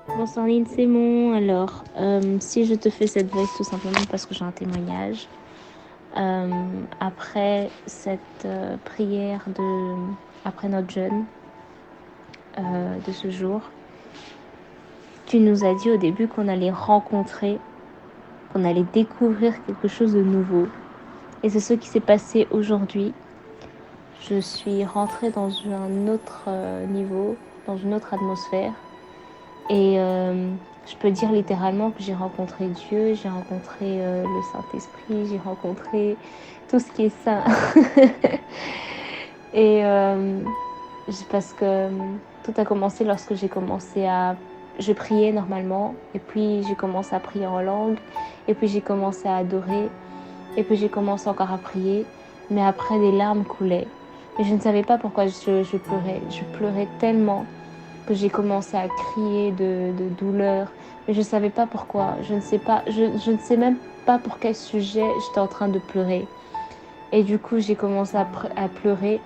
Bonsoir Lynn, c'est bon. Alors, si je te fais cette voice tout simplement parce que j'ai un témoignage. Après cette prière après notre jeûne de ce jour, tu nous as dit au début qu'on allait rencontrer, qu'on allait découvrir quelque chose de nouveau. Et c'est ce qui s'est passé aujourd'hui. Je suis rentrée dans un autre niveau, dans une autre atmosphère. Et je peux dire littéralement que j'ai rencontré Dieu, j'ai rencontré le Saint-Esprit, j'ai rencontré tout ce qui est saint. Et parce que tout a commencé lorsque j'ai commencé à... Je priais normalement, et puis j'ai commencé à prier en langue, et puis j'ai commencé à adorer, et puis j'ai commencé encore à prier, mais après des larmes coulaient. Et je ne savais pas pourquoi je pleurais. Je pleurais tellement que j'ai commencé à crier de douleur, mais je ne savais pas pourquoi. Je ne sais même pas pour quel sujet j'étais en train de pleurer. Et du coup, j'ai commencé à pleurer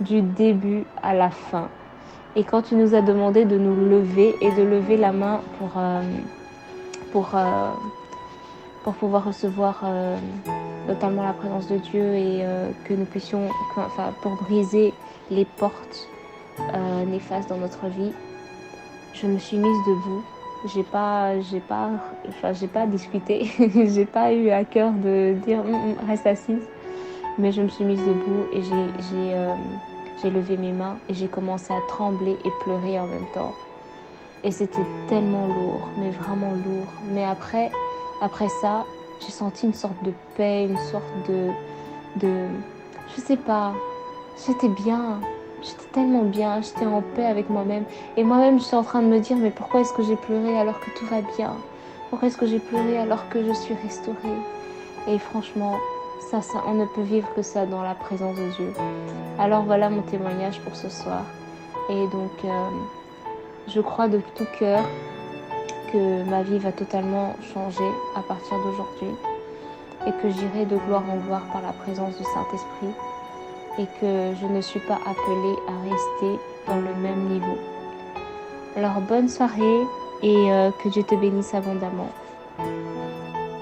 du début à la fin. Et quand tu nous as demandé de nous lever et de lever la main pour, euh, pour pouvoir recevoir totalement la présence de Dieu et que nous puissions, enfin, pour briser les portes néfastes dans notre vie, je me suis mise debout. J'ai pas discuté. J'ai pas eu à cœur de dire reste assise. Mais je me suis mise debout et j'ai levé mes mains et j'ai commencé à trembler et pleurer en même temps. Et c'était tellement lourd, mais vraiment lourd. Mais après ça, j'ai senti une sorte de paix, une sorte de, je sais pas, j'étais bien. J'étais tellement bien, j'étais en paix avec moi-même. Et moi-même, je suis en train de me dire, mais pourquoi est-ce que j'ai pleuré alors que tout va bien? Pourquoi est-ce que j'ai pleuré alors que je suis restaurée? Et franchement, on ne peut vivre que ça dans la présence de Dieu. Alors voilà mon témoignage pour ce soir. Et donc, je crois de tout cœur que ma vie va totalement changer à partir d'aujourd'hui et que j'irai de gloire en gloire par la présence du Saint-Esprit et que je ne suis pas appelée à rester dans le même niveau. Alors bonne soirée et que Dieu te bénisse abondamment.